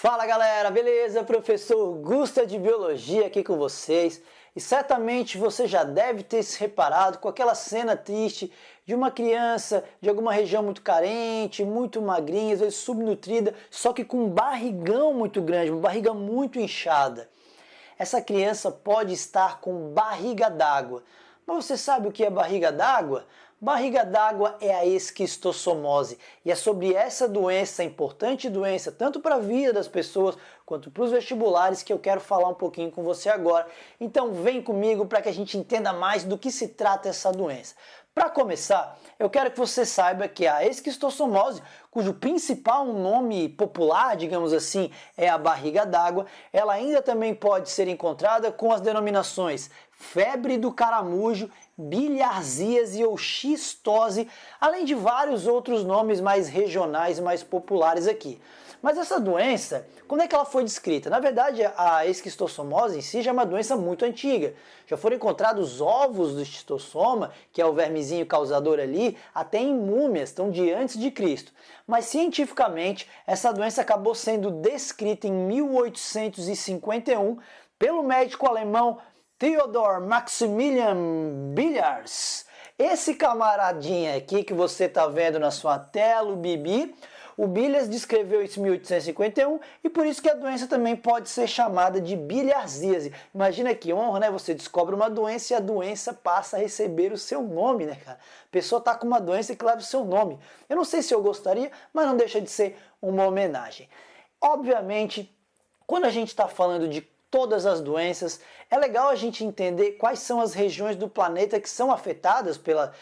Fala galera, beleza? Professor Gusta de Biologia aqui com vocês. E certamente você já deve ter se reparado com aquela cena triste de uma criança de alguma região muito carente, muito magrinha, às vezes subnutrida, só que com um barrigão muito grande, uma barriga muito inchada. Essa criança pode estar com barriga d'água. Mas você sabe o que é barriga d'água? Barriga d'água é a esquistossomose e é sobre essa doença, importante doença, tanto para a vida das pessoas quanto para os vestibulares, que eu quero falar um pouquinho com você agora. Então vem comigo para que a gente entenda mais do que se trata essa doença. Para começar, eu quero que você saiba que a esquistossomose, cujo principal nome popular, digamos assim, é a barriga d'água, ela ainda também pode ser encontrada com as denominações febre do caramujo, bilharzíase ou xistose, além de vários outros nomes mais regionais, mais populares aqui. Mas essa doença, quando é que ela foi descrita? Na verdade, a esquistossomose em si já é uma doença muito antiga. Já foram encontrados ovos do esquistossoma, que é o vermezinho causador ali, até em múmias, então de antes de Cristo. Mas cientificamente, essa doença acabou sendo descrita em 1851 pelo médico alemão Theodor Maximilian Bilharz. Esse camaradinha aqui que você está vendo na sua tela, o Bibi, o Bilharz descreveu isso em 1851 e por isso que a doença também pode ser chamada de bilharzíase. Imagina que honra, né? Você descobre uma doença e a doença passa a receber o seu nome, né, cara? A pessoa está com uma doença que leva o seu nome. Eu não sei se eu gostaria, mas não deixa de ser uma homenagem. Obviamente, quando a gente está falando de todas as doenças, é legal a gente entender quais são as regiões do planeta que são afetadas pela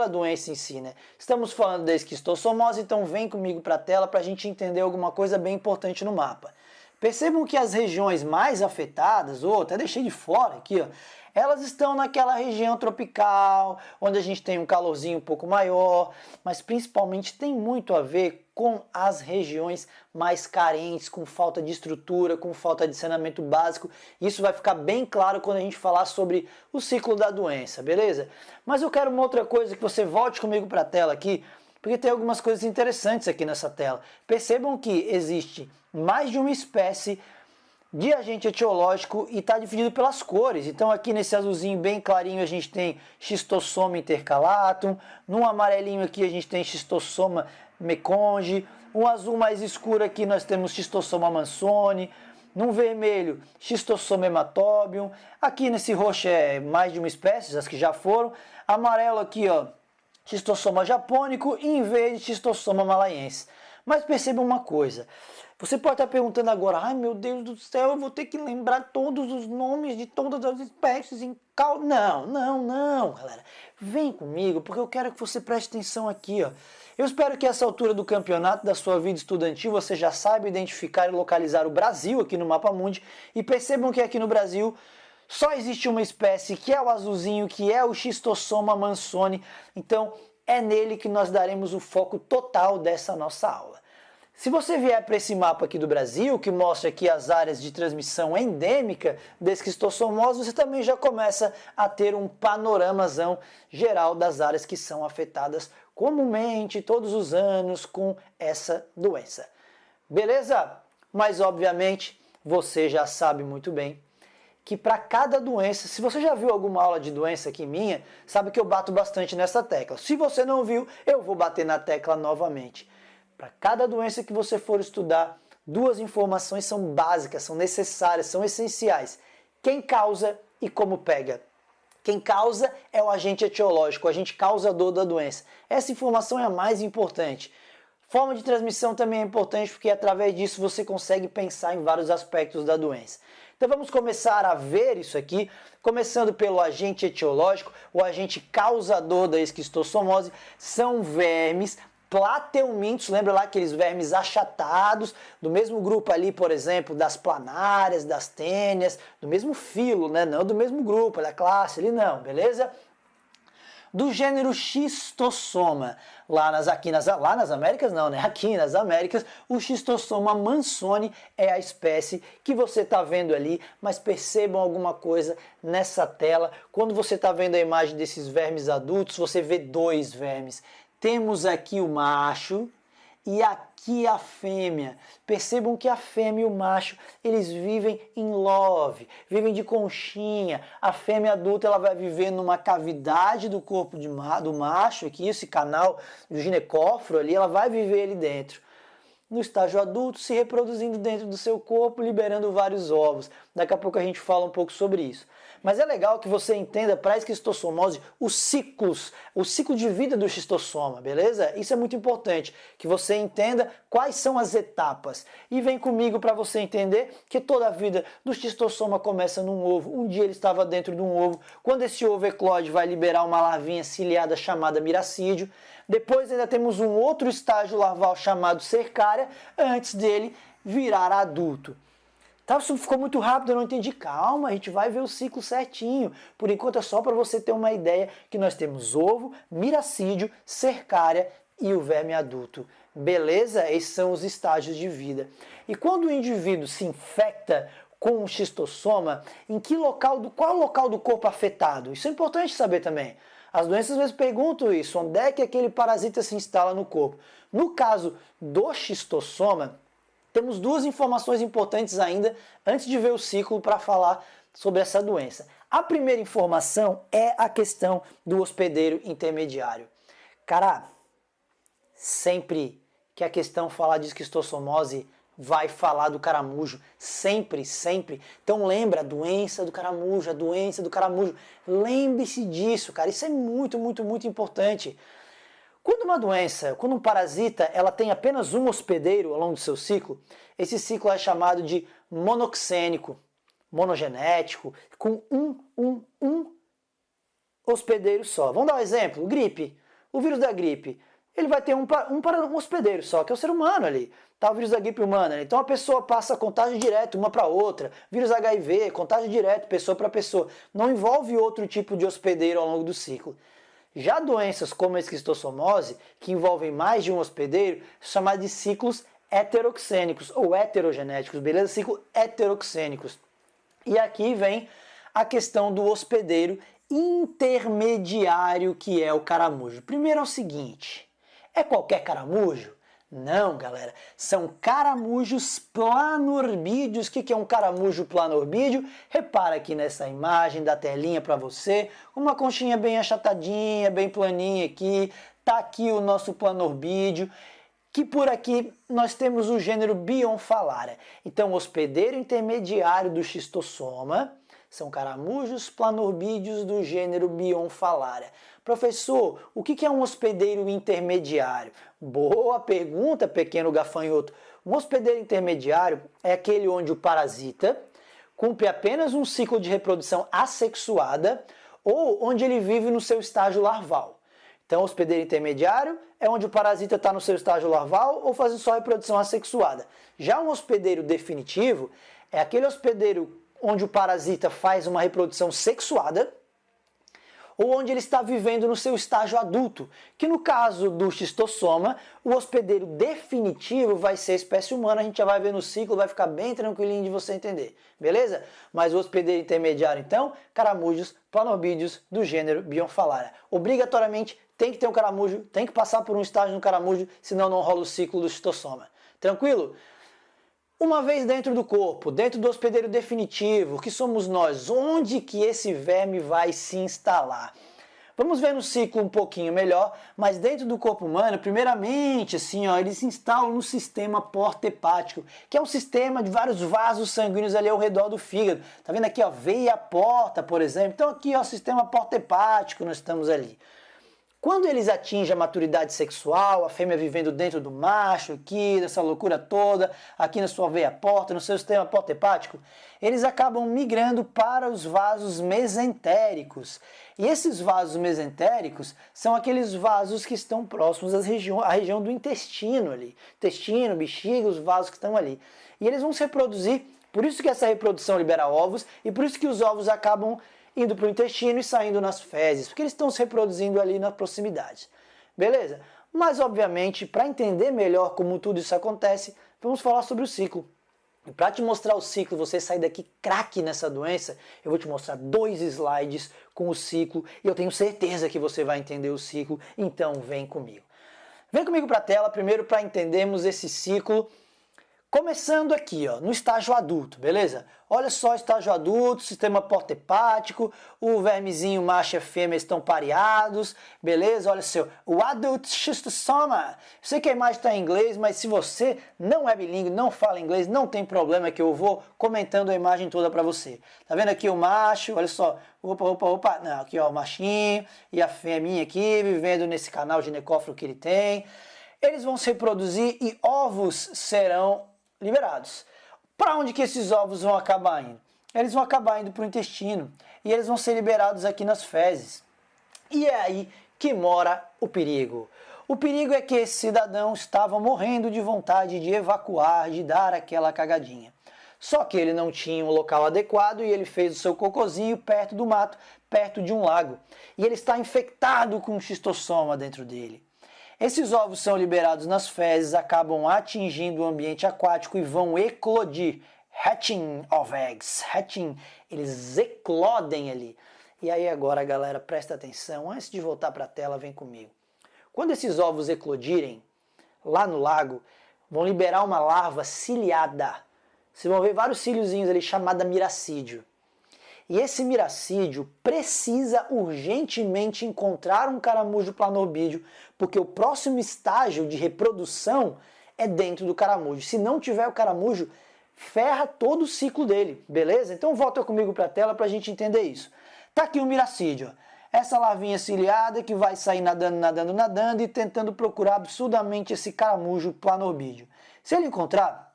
doença em si, né? Estamos falando da esquistossomose, então vem comigo para a tela para a gente entender alguma coisa bem importante no mapa. Percebam que as regiões mais afetadas, ou até deixei de fora aqui, ó, elas estão naquela região tropical, onde a gente tem um calorzinho um pouco maior, mas principalmente tem muito a ver com as regiões mais carentes, com falta de estrutura, com falta de saneamento básico. Isso vai ficar bem claro quando a gente falar sobre o ciclo da doença, beleza? Mas eu quero uma outra coisa, que você volte comigo para a tela aqui, porque tem algumas coisas interessantes aqui nessa tela. Percebam que existe mais de uma espécie de agente etiológico e está dividido pelas cores. Então aqui nesse azulzinho bem clarinho a gente tem Schistosoma intercalatum, no amarelinho aqui a gente tem Schistosoma mecongii, um azul mais escuro aqui nós temos Schistosoma mansoni, num vermelho Schistosoma hematobium, aqui nesse roxo é mais de uma espécie, as que já foram, amarelo aqui ó, Schistosoma japônico e em verde Schistosoma malaiense. Mas perceba uma coisa, você pode estar perguntando agora, ai meu Deus do céu, eu vou ter que lembrar todos os nomes de todas as espécies em cal... Não, galera. Vem comigo, porque eu quero que você preste atenção aqui, ó. Eu espero que essa altura do campeonato da sua vida estudantil você já saiba identificar e localizar o Brasil aqui no Mapa Mundi e percebam que aqui no Brasil só existe uma espécie, que é o azulzinho, que é o Schistosoma mansoni. Então, é nele que nós daremos o foco total dessa nossa aula. Se você vier para esse mapa aqui do Brasil, que mostra aqui as áreas de transmissão endêmica da esquistossomose, você também já começa a ter um panoramazão geral das áreas que são afetadas comumente, todos os anos, com essa doença. Beleza? Mas, obviamente, você já sabe muito bem que para cada doença, se você já viu alguma aula de doença aqui minha, sabe que eu bato bastante nessa tecla. Se você não viu, eu vou bater na tecla novamente. Para cada doença que você for estudar, duas informações são básicas, são necessárias, são essenciais. Quem causa e como pega. Quem causa é o agente etiológico, o agente causador da doença. Essa informação é a mais importante. Forma de transmissão também é importante, porque através disso você consegue pensar em vários aspectos da doença. Então vamos começar a ver isso aqui, começando pelo agente etiológico. O agente causador da esquistossomose são vermes plateumintos, lembra lá aqueles vermes achatados, do mesmo grupo ali, por exemplo, das planárias, das tênias, do mesmo filo, né? Não do mesmo grupo, da classe ali não, beleza? Do gênero Schistosoma, lá nas Américas não, né? Aqui nas Américas, o Schistosoma mansoni é a espécie que você está vendo ali, mas percebam alguma coisa nessa tela. Quando você está vendo a imagem desses vermes adultos, você vê dois vermes. Temos aqui o macho e aqui a fêmea. Percebam que a fêmea e o macho, eles vivem em love, vivem de conchinha. A fêmea adulta ela vai viver numa cavidade do corpo do macho, aqui esse canal do ginecóforo ali, ela vai viver ali dentro. No estágio adulto, se reproduzindo dentro do seu corpo, liberando vários ovos. Daqui a pouco a gente fala um pouco sobre isso. Mas é legal que você entenda para a esquistossomose os ciclos, o ciclo de vida do xistossoma, beleza? Isso é muito importante, que você entenda quais são as etapas. E vem comigo para você entender que toda a vida do xistossoma começa num ovo. Um dia ele estava dentro de um ovo. Quando esse ovo eclode, vai liberar uma larvinha ciliada chamada miracídio. Depois ainda temos um outro estágio larval chamado cercária, antes dele virar adulto. Tá, isso ficou muito rápido, eu não entendi. Calma, a gente vai ver o ciclo certinho. Por enquanto é só para você ter uma ideia que nós temos ovo, miracídio, cercária e o verme adulto. Beleza? Esses são os estágios de vida. E quando o indivíduo se infecta com um xistossoma, qual é o local do corpo afetado? Isso é importante saber também. As doenças às vezes perguntam isso, onde é que aquele parasita se instala no corpo? No caso do xistossoma, temos duas informações importantes ainda antes de ver o ciclo para falar sobre essa doença. A primeira informação é a questão do hospedeiro intermediário. Cara, sempre que a questão falar de esquistossomose, vai falar do caramujo. Sempre, sempre. Então lembra, a doença do caramujo, a doença do caramujo. Lembre-se disso, cara. Isso é muito, muito, muito importante. Quando uma doença, quando um parasita, ela tem apenas um hospedeiro ao longo do seu ciclo, esse ciclo é chamado de monoxênico, monogenético, com um hospedeiro só. Vamos dar um exemplo? Gripe. O vírus da gripe, ele vai ter um hospedeiro só, que é o ser humano ali. Tá, o vírus da gripe humana. Então a pessoa passa contágio direto uma para outra. Vírus HIV, contágio direto, pessoa para pessoa. Não envolve outro tipo de hospedeiro ao longo do ciclo. Já doenças como a esquistossomose, que envolvem mais de um hospedeiro, são chamadas de ciclos heteroxênicos ou heterogenéticos, beleza? Ciclos heteroxênicos. E aqui vem a questão do hospedeiro intermediário, que é o caramujo. Primeiro é o seguinte, é qualquer caramujo? Não, galera, são caramujos planorbídeos. O que é um caramujo planorbídeo? Repara aqui nessa imagem da telinha para você, uma conchinha bem achatadinha, bem planinha aqui. Tá aqui o nosso planorbídeo, que por aqui nós temos o gênero Bionfalaria. Então, o hospedeiro intermediário do xistossoma são caramujos planorbídeos do gênero Bionfalaria. Professor, o que é um hospedeiro intermediário? Boa pergunta, pequeno gafanhoto. Um hospedeiro intermediário é aquele onde o parasita cumpre apenas um ciclo de reprodução assexuada ou onde ele vive no seu estágio larval. Então, o hospedeiro intermediário é onde o parasita está no seu estágio larval ou fazendo só reprodução assexuada. Já um hospedeiro definitivo é aquele hospedeiro onde o parasita faz uma reprodução sexuada ou onde ele está vivendo no seu estágio adulto, que no caso do xistossoma, o hospedeiro definitivo vai ser a espécie humana, a gente já vai ver no ciclo, vai ficar bem tranquilinho de você entender, beleza? Mas o hospedeiro intermediário, então, caramujos planorbídeos do gênero Bionfalaria. Obrigatoriamente tem que ter um caramujo, tem que passar por um estágio no caramujo, senão não rola o ciclo do xistossoma. Tranquilo? Uma vez dentro do corpo, dentro do hospedeiro definitivo, que somos nós, onde que esse verme vai se instalar? Vamos ver no ciclo um pouquinho melhor, mas dentro do corpo humano, primeiramente, assim, ó, eles se instalam no sistema porta-hepático, que é um sistema de vários vasos sanguíneos ali ao redor do fígado. Tá vendo aqui, ó, veia porta, por exemplo? Então aqui, ó, sistema porta-hepático, nós estamos ali. Quando eles atingem a maturidade sexual, a fêmea vivendo dentro do macho, aqui, nessa loucura toda, aqui na sua veia porta, no seu sistema porta-hepático, eles acabam migrando para os vasos mesentéricos. E esses vasos mesentéricos são aqueles vasos que estão próximos à região do intestino ali. Intestino, bexiga, os vasos que estão ali. E eles vão se reproduzir, por isso que essa reprodução libera ovos, e por isso que os ovos acabam indo para o intestino e saindo nas fezes, porque eles estão se reproduzindo ali na proximidade. Beleza? Mas, obviamente, para entender melhor como tudo isso acontece, vamos falar sobre o ciclo. E para te mostrar o ciclo, você sair daqui craque nessa doença, eu vou te mostrar 2 slides com o ciclo, e eu tenho certeza que você vai entender o ciclo, então vem comigo. Vem comigo para a tela primeiro para entendermos esse ciclo. Começando aqui, ó, no estágio adulto, beleza? Olha só, estágio adulto, sistema porta-hepático, o vermezinho macho e fêmea estão pareados, beleza? Olha só, o adult schistosoma. Sei que a imagem está em inglês, mas se você não é bilíngue, não fala inglês, não tem problema que eu vou comentando a imagem toda para você. Tá vendo aqui o macho, olha só, opa, não, aqui ó, o machinho e a fêmea aqui, vivendo nesse canal ginecófilo que ele tem. Eles vão se reproduzir e ovos serão liberados. Para onde que esses ovos vão acabar indo? Eles vão acabar indo para o intestino e eles vão ser liberados aqui nas fezes. E é aí que mora o perigo. O perigo é que esse cidadão estava morrendo de vontade de evacuar, de dar aquela cagadinha. Só que ele não tinha um local adequado e ele fez o seu cocôzinho perto do mato, perto de um lago. E ele está infectado com um xistossoma dentro dele. Esses ovos são liberados nas fezes, acabam atingindo o ambiente aquático e vão eclodir. Hatching of eggs. Hatching, eles eclodem ali. E aí agora, galera, presta atenção. Antes de voltar para a tela, vem comigo. Quando esses ovos eclodirem, lá no lago, vão liberar uma larva ciliada. Vocês vão ver vários ciliozinhos ali, chamada miracídio. E esse miracídio precisa urgentemente encontrar um caramujo planorbídeo, porque o próximo estágio de reprodução é dentro do caramujo. Se não tiver o caramujo, ferra todo o ciclo dele, beleza? Então volta comigo para a tela para a gente entender isso. Tá aqui o miracídio, ó. Essa larvinha ciliada que vai sair nadando e tentando procurar absurdamente esse caramujo planorbídeo. Se ele encontrar,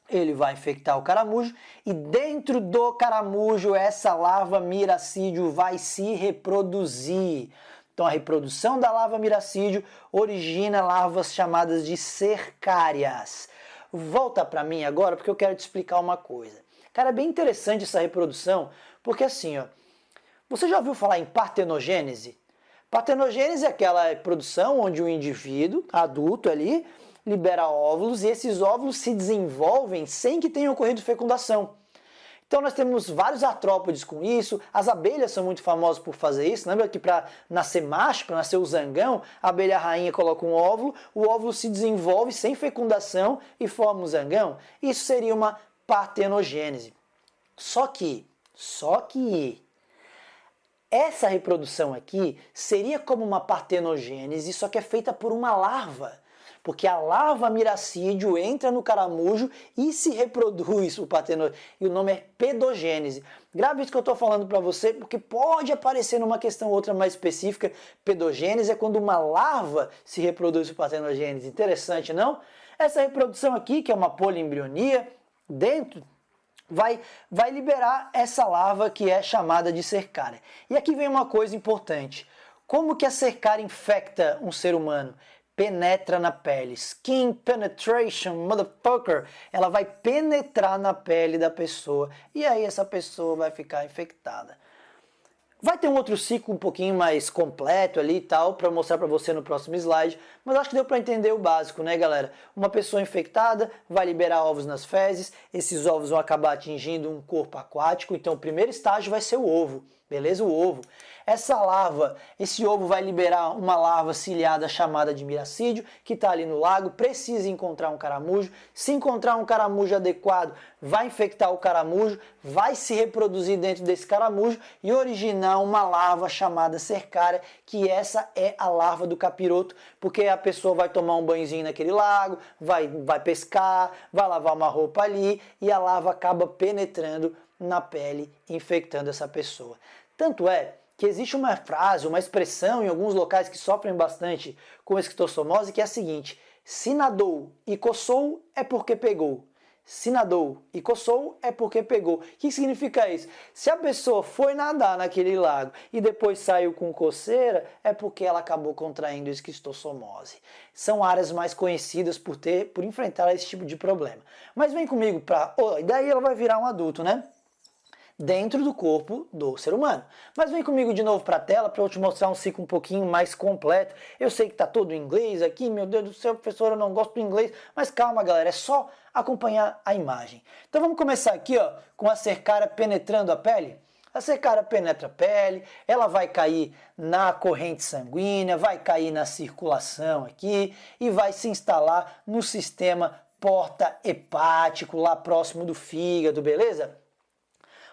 ele vai infectar o caramujo e dentro do caramujo essa larva miracídio vai se reproduzir. Então a reprodução da larva miracídio origina larvas chamadas de cercárias. Volta para mim agora porque eu quero te explicar uma coisa. Cara, é bem interessante essa reprodução porque assim, ó, você já ouviu falar em partenogênese? Partenogênese é aquela reprodução onde o indivíduo adulto ali libera óvulos e esses óvulos se desenvolvem sem que tenha ocorrido fecundação. Então nós temos vários artrópodes com isso, as abelhas são muito famosas por fazer isso. Lembra que para nascer macho, para nascer o zangão, a abelha rainha coloca um óvulo, o óvulo se desenvolve sem fecundação e forma um zangão? Isso seria uma partenogênese. Só que essa reprodução aqui seria como uma partenogênese, só que é feita por uma larva. Porque a larva miracídio entra no caramujo e se reproduz o partenogênese. E o nome é pedogênese. Grave isso que eu estou falando para você, porque pode aparecer numa questão ou outra mais específica. Pedogênese é quando uma larva se reproduz o partenogênese. Interessante, não? Essa reprodução aqui, que é uma poliembrionia, dentro vai liberar essa larva que é chamada de cercária. E aqui vem uma coisa importante. Como que a cercária infecta um ser humano? Penetra na pele. Skin penetration, motherfucker. Ela vai penetrar na pele da pessoa e aí essa pessoa vai ficar infectada. Vai ter um outro ciclo um pouquinho mais completo ali e tal, para mostrar para você no próximo slide, mas acho que deu para entender o básico, né, galera? Uma pessoa infectada vai liberar ovos nas fezes, esses ovos vão acabar atingindo um corpo aquático, então o primeiro estágio vai ser o ovo, beleza? O ovo. Essa larva, esse ovo vai liberar uma larva ciliada chamada de miracídio, que está ali no lago, precisa encontrar um caramujo. Se encontrar um caramujo adequado, vai infectar o caramujo, vai se reproduzir dentro desse caramujo e originar uma larva chamada cercária, que essa é a larva do capiroto, porque a pessoa vai tomar um banhozinho naquele lago, vai pescar, vai lavar uma roupa ali e a larva acaba penetrando na pele, infectando essa pessoa. Tanto é que existe uma frase, uma expressão em alguns locais que sofrem bastante com esquistossomose, que é a seguinte: se nadou e coçou é porque pegou. Se nadou e coçou é porque pegou. O que significa isso? Se a pessoa foi nadar naquele lago e depois saiu com coceira, é porque ela acabou contraindo esquistossomose. São áreas mais conhecidas por enfrentar esse tipo de problema. Mas vem comigo e daí ela vai virar um adulto, né? Dentro do corpo do ser humano. Mas vem comigo de novo para a tela para eu te mostrar um ciclo um pouquinho mais completo. Eu sei que está todo em inglês aqui, meu Deus do céu, professor, eu não gosto do inglês, mas calma, galera, é só acompanhar a imagem. Então vamos começar aqui, ó, com a cercária penetrando a pele. A cercária penetra a pele, ela vai cair na corrente sanguínea, vai cair na circulação aqui e vai se instalar no sistema porta-hepático, lá próximo do fígado, beleza?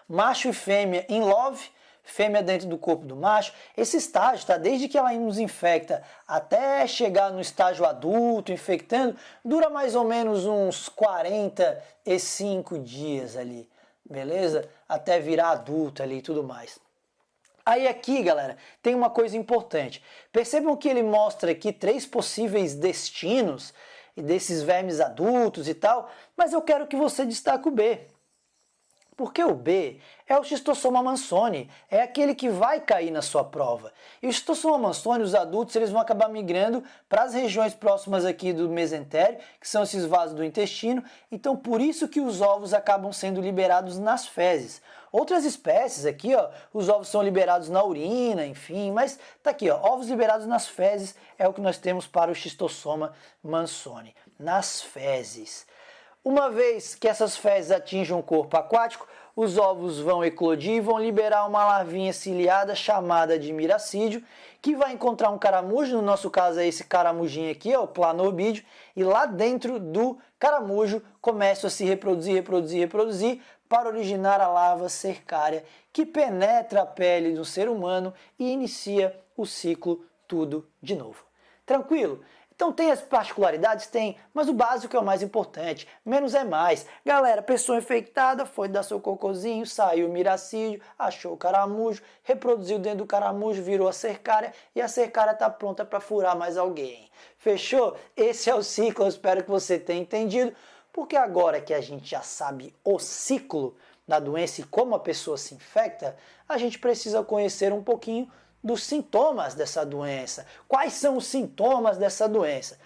Macho e fêmea em love, fêmea dentro do corpo do macho. Esse estágio, tá? Desde que ela nos infecta até chegar no estágio adulto, infectando, dura mais ou menos uns 45 dias ali, beleza? Até virar adulto ali e tudo mais. Aí aqui, galera, tem uma coisa importante. Percebam que ele mostra aqui 3 possíveis destinos desses vermes adultos e tal, mas eu quero que você destaque o B. Porque o B é o Schistosoma mansoni, é aquele que vai cair na sua prova. E o Schistosoma mansoni, os adultos, eles vão acabar migrando para as regiões próximas aqui do mesentério, que são esses vasos do intestino, então por isso que os ovos acabam sendo liberados nas fezes. Outras espécies aqui, ó, os ovos são liberados na urina, enfim, mas tá aqui, ó, ovos liberados nas fezes é o que nós temos para o Schistosoma mansoni, nas fezes. Uma vez que essas fezes atingem um corpo aquático, os ovos vão eclodir e vão liberar uma larvinha ciliada chamada de miracídio, que vai encontrar um caramujo, no nosso caso é esse caramujinho aqui, ó, o planorbídeo, e lá dentro do caramujo começa a se reproduzir, para originar a larva cercária, que penetra a pele do ser humano e inicia o ciclo tudo de novo. Tranquilo? Então tem as particularidades? Tem, mas o básico é o mais importante, menos é mais. Galera, pessoa infectada, foi dar seu cocôzinho, saiu o miracídio, achou o caramujo, reproduziu dentro do caramujo, virou a cercária e a cercária está pronta para furar mais alguém. Fechou? Esse é o ciclo, eu espero que você tenha entendido, porque agora que a gente já sabe o ciclo da doença e como a pessoa se infecta, a gente precisa conhecer um pouquinho dos sintomas dessa doença. Quais são os sintomas dessa doença?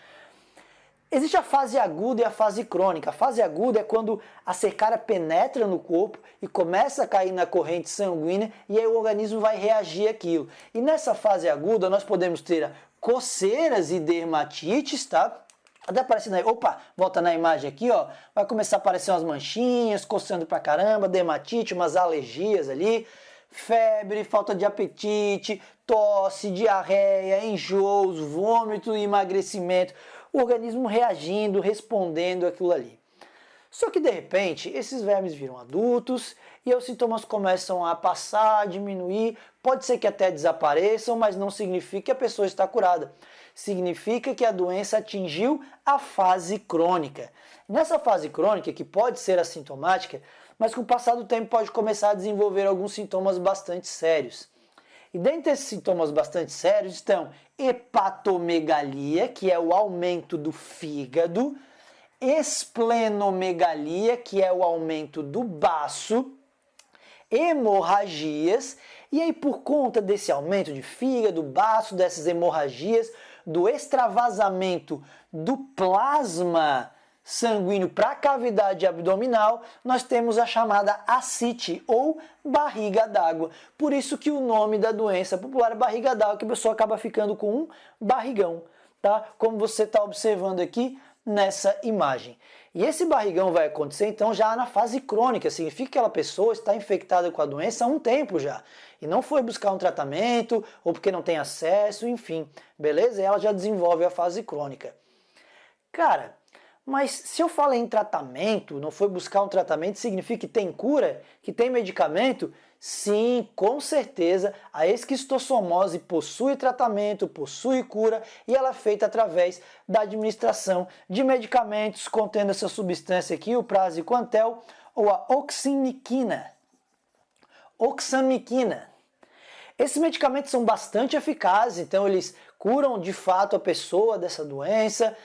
Existe a fase aguda e a fase crônica. A fase aguda é quando a cercária penetra no corpo e começa a cair na corrente sanguínea e aí o organismo vai reagir àquilo. E nessa fase aguda nós podemos ter coceiras e dermatites, tá? Até aparecendo aí, opa, volta na imagem aqui, ó, vai começar a aparecer umas manchinhas, coçando pra caramba, dermatite, umas alergias ali, febre, falta de apetite, tosse, diarreia, enjoos, vômito e emagrecimento, o organismo reagindo, respondendo aquilo ali. Só que de repente, esses vermes viram adultos e os sintomas começam a passar, a diminuir, pode ser que até desapareçam, mas não significa que a pessoa está curada. Significa que a doença atingiu a fase crônica. Nessa fase crônica, que pode ser assintomática, mas com o passar do tempo pode começar a desenvolver alguns sintomas bastante sérios. E dentre esses sintomas bastante sérios estão hepatomegalia, que é o aumento do fígado, esplenomegalia, que é o aumento do baço, hemorragias, e aí por conta desse aumento de fígado, baço, dessas hemorragias, do extravasamento do plasma sanguíneo para a cavidade abdominal, nós temos a chamada ascite ou barriga d'água. Por isso que o nome da doença popular é barriga d'água, que a pessoa acaba ficando com um barrigão, tá? Como você está observando aqui nessa imagem. E esse barrigão vai acontecer então já na fase crônica, significa que aquela pessoa está infectada com a doença há um tempo já, e não foi buscar um tratamento, ou porque não tem acesso, enfim, beleza? E ela já desenvolve a fase crônica. Cara, mas se eu falei em tratamento, não foi buscar um tratamento, significa que tem cura, que tem medicamento? Sim, com certeza, a esquistossomose possui tratamento, possui cura e ela é feita através da administração de medicamentos contendo essa substância aqui, o praziquantel ou a oxamiquina. Esses medicamentos são bastante eficazes, então eles curam de fato a pessoa dessa doença.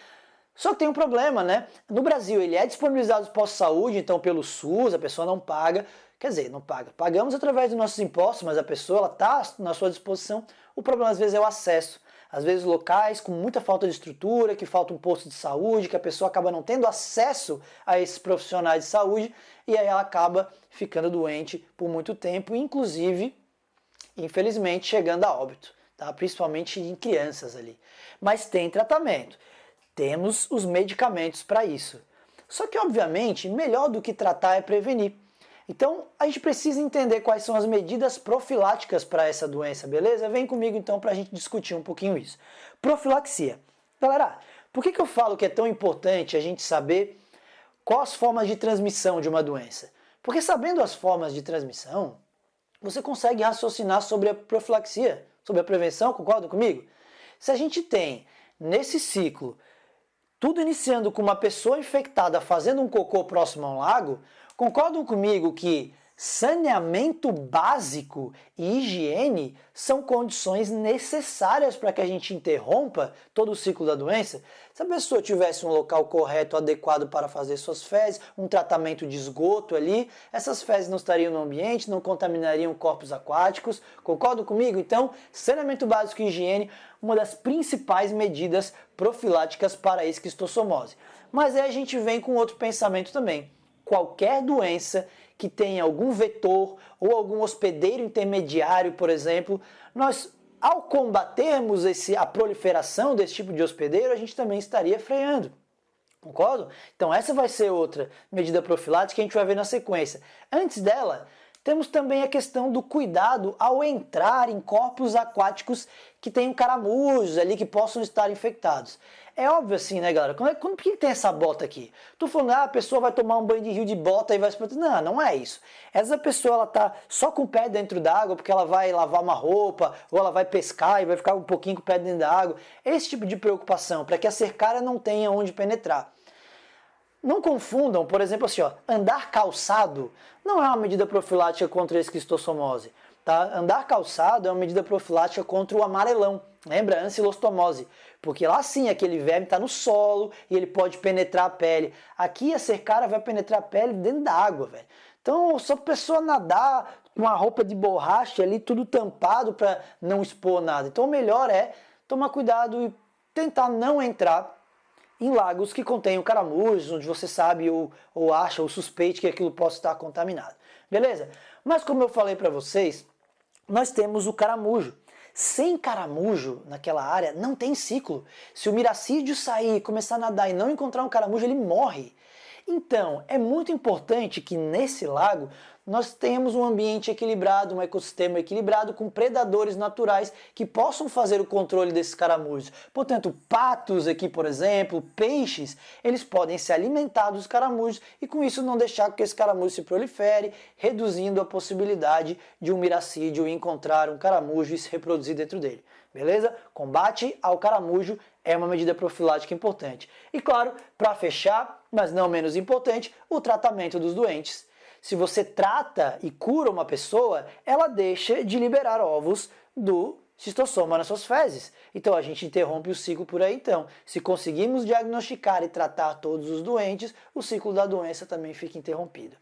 Só que tem um problema, né? No Brasil ele é disponibilizado pelo posto-saúde, então pelo SUS, a pessoa não paga. Quer dizer, não paga. Pagamos através dos nossos impostos, mas a pessoa está na sua disposição. O problema às vezes é o acesso. Às vezes locais com muita falta de estrutura, que falta um posto de saúde, que a pessoa acaba não tendo acesso a esses profissionais de saúde e aí ela acaba ficando doente por muito tempo, inclusive, infelizmente, chegando a óbito, tá? Principalmente em crianças ali. Mas tem tratamento. Temos os medicamentos para isso. Só que, obviamente, melhor do que tratar é prevenir. Então, a gente precisa entender quais são as medidas profiláticas para essa doença, beleza? Vem comigo então para a gente discutir um pouquinho isso. Profilaxia. Galera, por que eu falo que é tão importante a gente saber quais as formas de transmissão de uma doença? Porque sabendo as formas de transmissão, você consegue raciocinar sobre a profilaxia, sobre a prevenção, concordam comigo? Se a gente tem, nesse ciclo, tudo iniciando com uma pessoa infectada fazendo um cocô próximo a um lago, concordam comigo que saneamento básico e higiene são condições necessárias para que a gente interrompa todo o ciclo da doença? Se a pessoa tivesse um local correto, adequado para fazer suas fezes, um tratamento de esgoto ali, essas fezes não estariam no ambiente, não contaminariam corpos aquáticos. Concordam comigo? Então, saneamento básico e higiene, uma das principais medidas profiláticas para a esquistossomose. Mas aí a gente vem com outro pensamento também. Qualquer doença que tenha algum vetor ou algum hospedeiro intermediário, por exemplo, nós, ao combatermos a proliferação desse tipo de hospedeiro, a gente também estaria freando. Concordo? Então essa vai ser outra medida profilática que a gente vai ver na sequência. Antes dela, temos também a questão do cuidado ao entrar em corpos aquáticos que tenham caramujos ali que possam estar infectados. É óbvio assim, né, galera? Por que tem essa bota aqui? Tô falando, a pessoa vai tomar um banho de rio de bota e vai se proteger. Não, não é isso. Essa pessoa, ela tá só com o pé dentro d'água porque ela vai lavar uma roupa ou ela vai pescar e vai ficar um pouquinho com o pé dentro da água. Esse tipo de preocupação, para que a cercária não tenha onde penetrar. Não confundam, por exemplo, assim, andar calçado não é uma medida profilática contra a esquistossomose. Tá? Andar calçado é uma medida profilática contra o amarelão. Lembra? Ancilostomose. Porque lá sim, aquele verme está no solo e ele pode penetrar a pele. Aqui a cercária vai penetrar a pele dentro da água, velho. Então, só a pessoa nadar com uma roupa de borracha ali, tudo tampado para não expor nada. Então, o melhor é tomar cuidado e tentar não entrar em lagos que contenham caramujos, onde você sabe ou acha ou suspeite que aquilo possa estar contaminado. Beleza? Mas como eu falei para vocês, nós temos o caramujo. Sem caramujo naquela área não tem ciclo. Se o miracídio sair, começar a nadar e não encontrar um caramujo, ele morre. Então, é muito importante que nesse lago nós tenhamos um ambiente equilibrado, um ecossistema equilibrado com predadores naturais que possam fazer o controle desses caramujos. Portanto, patos aqui, por exemplo, peixes, eles podem se alimentar dos caramujos e com isso não deixar que esse caramujo se prolifere, reduzindo a possibilidade de um miracídio encontrar um caramujo e se reproduzir dentro dele. Beleza? Combate ao caramujo é uma medida profilática importante. E claro, para fechar, mas não menos importante, o tratamento dos doentes. Se você trata e cura uma pessoa, ela deixa de liberar ovos do cistossoma nas suas fezes. Então a gente interrompe o ciclo por aí então. Se conseguimos diagnosticar e tratar todos os doentes, o ciclo da doença também fica interrompido.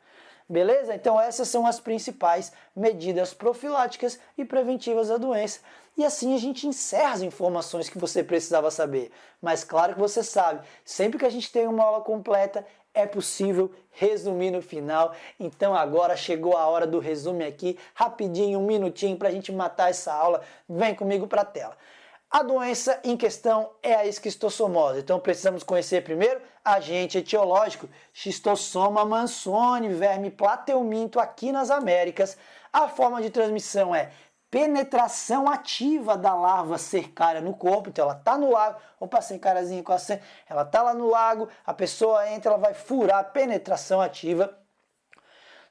Beleza? Então essas são as principais medidas profiláticas e preventivas da doença. E assim a gente encerra as informações que você precisava saber. Mas claro que você sabe, sempre que a gente tem uma aula completa, é possível resumir no final. Então agora chegou a hora do resumo aqui, rapidinho, um minutinho para a gente matar essa aula. Vem comigo para a tela. A doença em questão é a esquistossomose. Então precisamos conhecer primeiro agente etiológico, Schistosoma mannsoni, verme plateuminto aqui nas Américas. A forma de transmissão é penetração ativa da larva cercária no corpo. Então ela está no lago, opa, cercáriazinha com a ela está lá no lago, a pessoa entra, ela vai furar a penetração ativa.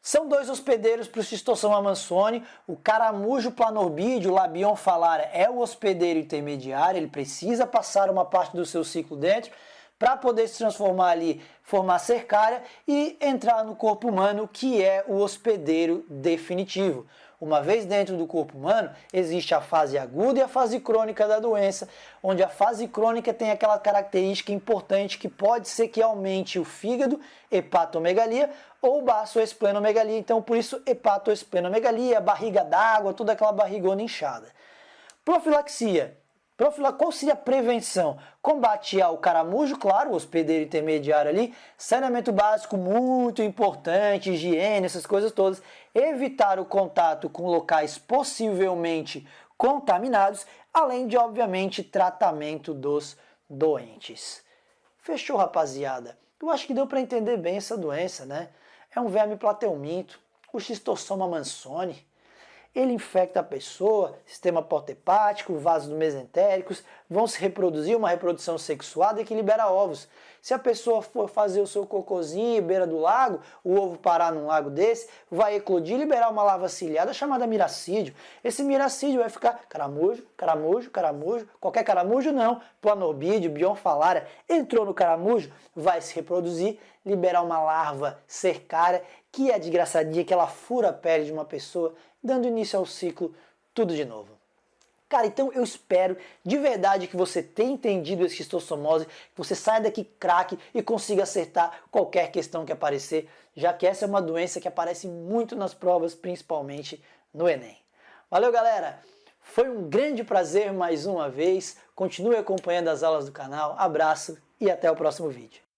São dois hospedeiros para o Schistosoma mannsoni. O caramujo planorbídeo, Labion falare, é o hospedeiro intermediário. Ele precisa passar uma parte do seu ciclo dentro para poder se transformar ali, formar cercária e entrar no corpo humano, que é o hospedeiro definitivo. Uma vez dentro do corpo humano, existe a fase aguda e a fase crônica da doença, onde a fase crônica tem aquela característica importante que pode ser que aumente o fígado, hepatomegalia, ou baçoesplenomegalia. Então, por isso, hepatoesplenomegalia, barriga d'água, toda aquela barrigona inchada. Profilaxia. Qual seria a prevenção? Combate ao caramujo, claro, o hospedeiro intermediário ali, saneamento básico muito importante, higiene, essas coisas todas, evitar o contato com locais possivelmente contaminados, além de, obviamente, tratamento dos doentes. Fechou, rapaziada? Eu acho que deu para entender bem essa doença, né? É um verme plateuminto, o Schistosoma mansoni. Ele infecta a pessoa, sistema porta-hepático, vasos do mesentéricos, vão se reproduzir, uma reprodução sexuada e que libera ovos. Se a pessoa for fazer o seu cocôzinho à beira do lago, o ovo parar num lago desse, vai eclodir e liberar uma larva ciliada chamada miracídio. Esse miracídio vai ficar caramujo, caramujo, caramujo, qualquer caramujo não, planorbídeo, bionfalária, entrou no caramujo, vai se reproduzir, liberar uma larva cercária, que é desgraçadinha, que ela fura a pele de uma pessoa, dando início ao ciclo, tudo de novo. Cara, então eu espero de verdade que você tenha entendido esse esquistossomose, que você saia daqui craque e consiga acertar qualquer questão que aparecer, já que essa é uma doença que aparece muito nas provas, principalmente no Enem. Valeu, galera! Foi um grande prazer mais uma vez. Continue acompanhando as aulas do canal. Abraço e até o próximo vídeo.